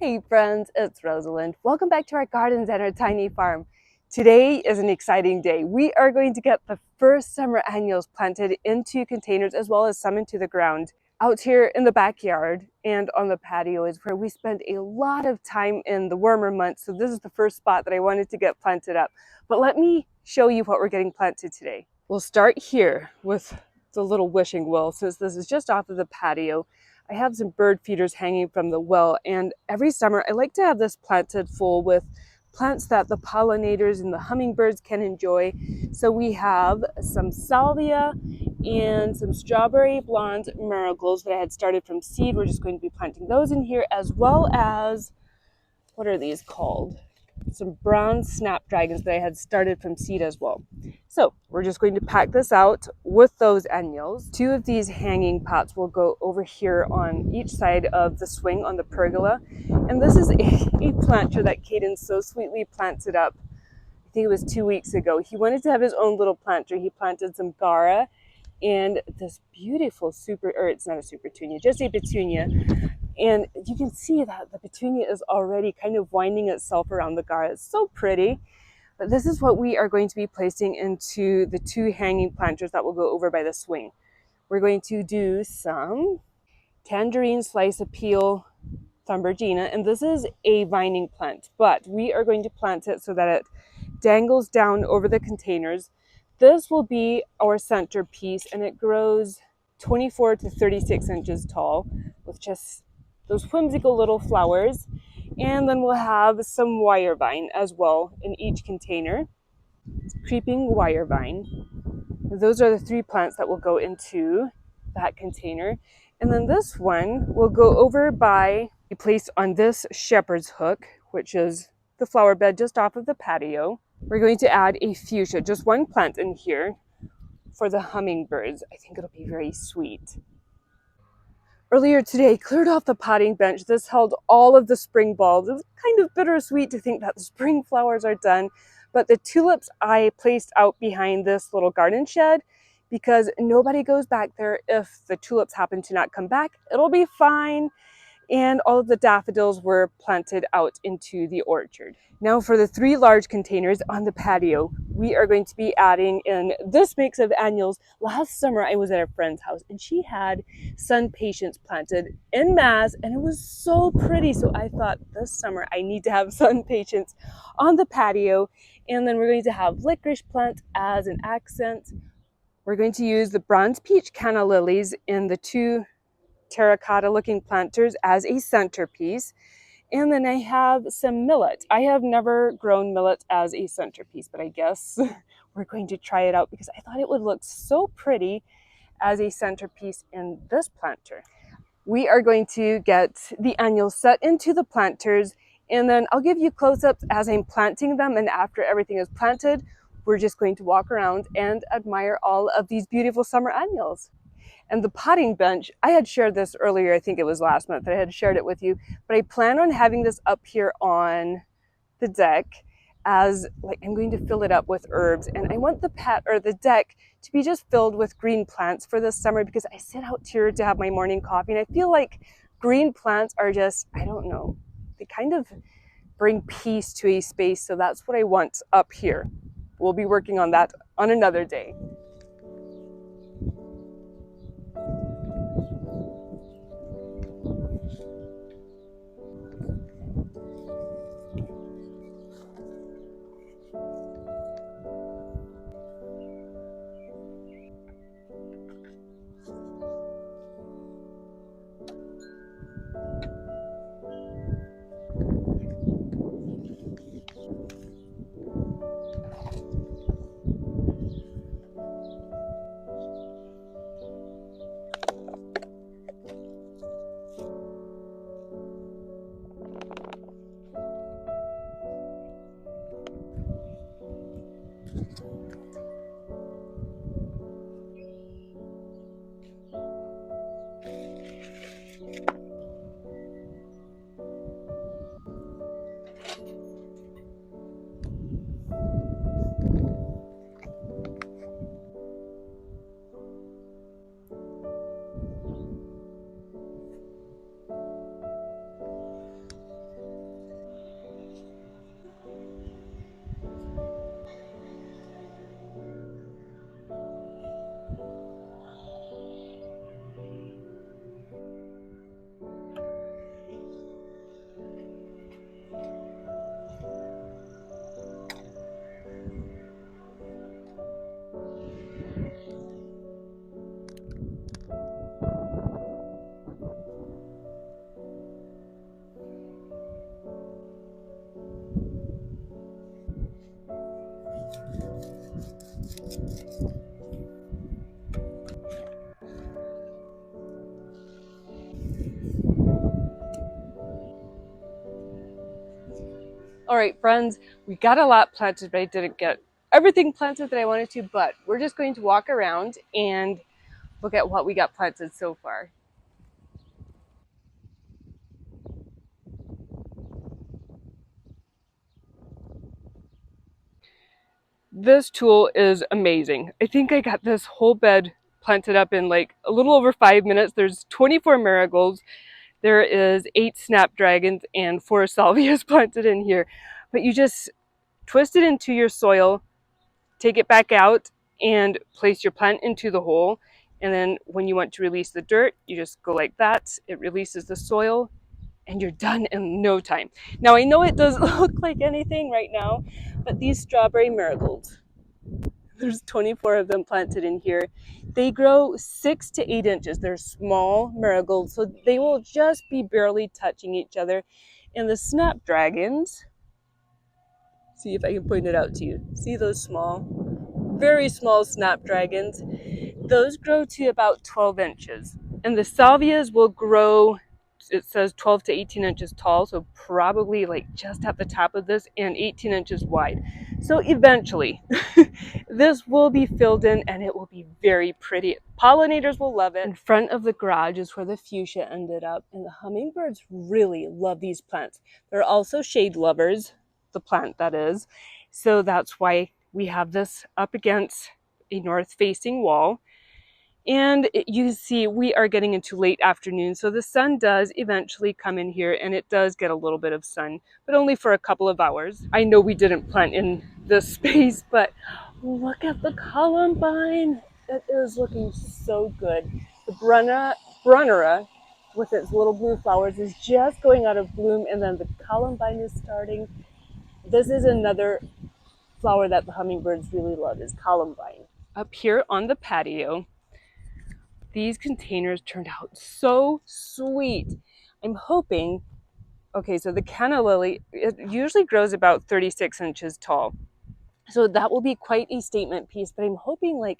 Hey friends, it's Rosalind. Welcome back to our gardens and our tiny farm. Today is an exciting day. We are going to get the first summer annuals planted into containers as well as some into the ground. Out here in the backyard and on the patio is where we spend a lot of time in the warmer months. So this is the first spot that I wanted to get planted up. But let me show you what we're getting planted today. We'll start here with the little wishing well, since this is just off of the patio. I have some bird feeders hanging from the well, and every summer I like to have this planted full with plants that the pollinators and the hummingbirds can enjoy. So we have some salvia and some strawberry blonde marigolds that I had started from seed. We're just going to be planting those in here, as well as, what are these called? Some brown snapdragons that I had started from seed as well. So we're just going to pack this out with those annuals. Two of these hanging pots will go over here on each side of the swing on the pergola. And this is a planter that Caden so sweetly planted up. I think it was 2 weeks ago. He wanted to have his own little planter. He planted some Gara and this beautiful it's not a super petunia, just a petunia. And you can see that the petunia is already kind of winding itself around the Gara. It's so pretty. But this is what we are going to be placing into the two hanging planters that will go over by the swing. We're going to do some tangerine slice appeal Thumbergina, and this is a vining plant, but we are going to plant it so that it dangles down over the containers. This will be our centerpiece, and it grows 24 to 36 inches tall with just those whimsical little flowers. And then we'll have some wire vine as well in each container. Creeping wire vine. Those are the three plants that will go into that container. And then this one will go over by, placed on this shepherd's hook, which is the flower bed just off of the patio. We're going to add a fuchsia, just one plant in here for the hummingbirds. I think it'll be very sweet. Earlier today, I cleared off the potting bench. This held all of the spring bulbs. It was kind of bittersweet to think that the spring flowers are done, but the tulips I placed out behind this little garden shed because nobody goes back there if the tulips happen to not come back. It'll be fine. And all of the daffodils were planted out into the orchard. Now for the three large containers on the patio, we are going to be adding in this mix of annuals. Last summer I was at a friend's house and she had sun patience planted en masse, and it was so pretty. So I thought this summer I need to have sun patience on the patio. And then we're going to have licorice plant as an accent. We're going to use the bronze peach canna lilies in the two terracotta looking planters as a centerpiece. And then I have some millet. I have never grown millet as a centerpiece, but I guess we're going to try it out because I thought it would look so pretty as a centerpiece in this planter. We are going to get the annuals set into the planters, and then I'll give you close-ups as I'm planting them, and after everything is planted, we're just going to walk around and admire all of these beautiful summer annuals. And the potting bench, I had shared this earlier, I think it was last month that I had shared it with you, but I plan on having this up here on the deck as I'm going to fill it up with herbs. And I want the deck to be just filled with green plants for this summer because I sit out here to have my morning coffee and I feel like green plants are just, I don't know, they kind of bring peace to a space. So that's what I want up here. We'll be working on that on another day. All right, friends, we got a lot planted, but I didn't get everything planted that I wanted to, but we're just going to walk around and look at what we got planted so far. This tool is amazing. I think I got this whole bed planted up in like a little over 5 minutes. There's 24 marigolds. There is 8 snapdragons and 4 salvias planted in here. But you just twist it into your soil, take it back out, and place your plant into the hole. And then when you want to release the dirt, you just go like that. It releases the soil and you're done in no time. Now I know it doesn't look like anything right now, but these strawberry marigolds, there's 24 of them planted in here. They grow 6 to 8 inches. They're small marigolds, so they will just be barely touching each other. And the snapdragons, see if I can point it out to you. See those small, very small snapdragons? Those grow to about 12 inches. And the salvias will grow, it says 12 to 18 inches tall, so probably like just at the top of this, and 18 inches wide. So eventually, this will be filled in and it will be very pretty. Pollinators will love it. In front of the garage is where the fuchsia ended up, and the hummingbirds really love these plants. They're also shade lovers, the plant that is. So that's why we have this up against a north-facing wall. And you see, we are getting into late afternoon, so the sun does eventually come in here, and it does get a little bit of sun, but only for a couple of hours. I know we didn't plant in this space, but look at the columbine. It is looking so good. The Brunnera, with its little blue flowers, is just going out of bloom, and then the columbine is starting. This is another flower that the hummingbirds really love, is columbine. Up here on the patio, these containers turned out so sweet. I'm hoping, okay, so the canna lily, it usually grows about 36 inches tall. So that will be quite a statement piece, but I'm hoping like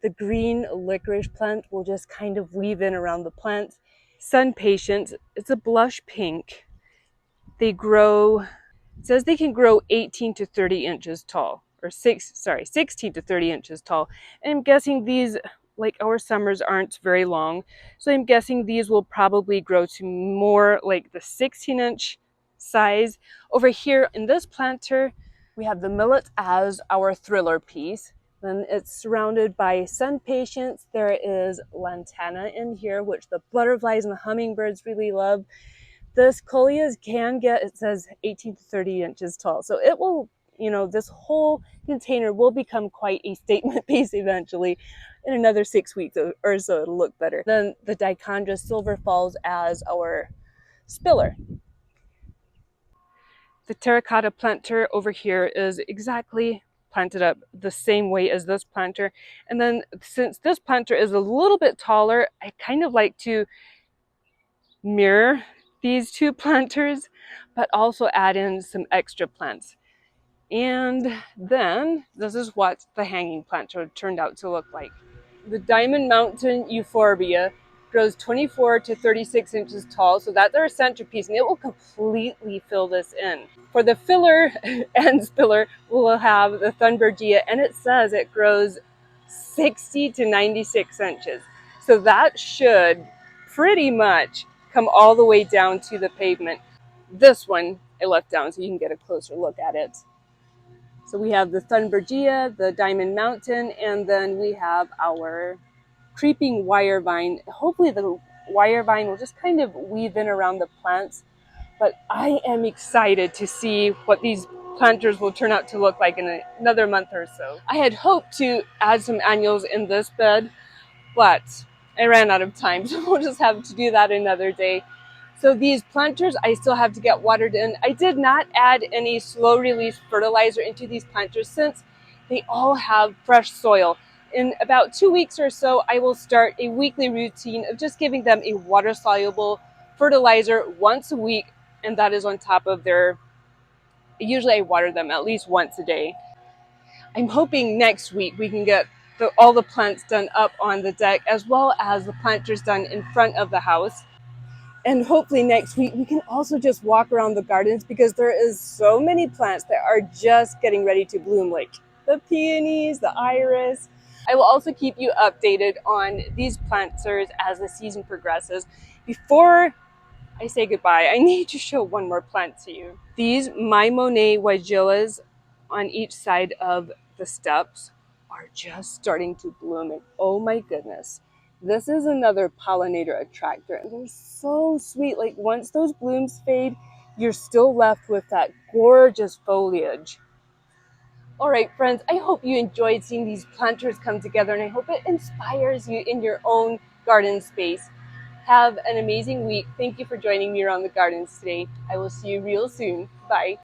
the green licorice plant will just kind of weave in around the plant. Sun Patience, it's a blush pink. They grow, it says they can grow 18 to 30 inches tall, or 16 to 30 inches tall. And I'm guessing these, like our summers aren't very long, so I'm guessing these will probably grow to more like the 16-inch size. Over here in this planter, we have the millet as our thriller piece. Then it's surrounded by Sun Patience. There is lantana in here, which the butterflies and the hummingbirds really love. This coleus can get, it says 18 to 30 inches tall. So it will, this whole container will become quite a statement piece eventually. In another 6 weeks or so, it'll look better. Then the dichondra silver falls as our spiller. The terracotta planter over here is exactly planted up the same way as this planter. And then since this planter is a little bit taller, I kind of like to mirror these two planters, but also add in some extra plants. And then this is what the hanging planter turned out to look like. The Diamond Mountain Euphorbia grows 24 to 36 inches tall, so that's our centerpiece, and it will completely fill this in. For the filler and spiller, we'll have the Thunbergia, and it says it grows 60 to 96 inches. So that should pretty much come all the way down to the pavement. This one I left down so you can get a closer look at it. So we have the Thunbergia, the Diamond Mountain, and then we have our creeping wire vine. Hopefully the wire vine will just kind of weave in around the plants. But I am excited to see what these planters will turn out to look like in another month or so. I had hoped to add some annuals in this bed, but I ran out of time, so we'll just have to do that another day. So these planters, I still have to get watered in. I did not add any slow release fertilizer into these planters since they all have fresh soil. In about 2 weeks or so, I will start a weekly routine of just giving them a water-soluble fertilizer once a week, and that is on top of usually I water them at least once a day. I'm hoping next week we can get all the plants done up on the deck, as well as the planters done in front of the house. And hopefully next week we can also just walk around the gardens because there is so many plants that are just getting ready to bloom, like the peonies, the iris. I will also keep you updated on these planters as the season progresses. Before I say goodbye, I need to show one more plant to you. These My Monet Weigelas on each side of the steps are just starting to bloom, and oh my goodness, this is another pollinator attractor, and they're so sweet. Like once those blooms fade, you're still left with that gorgeous foliage. All right, friends, I hope you enjoyed seeing these planters come together, and I hope it inspires you in your own garden space. Have an amazing week. Thank you for joining me around the gardens today. I will see you real soon. Bye.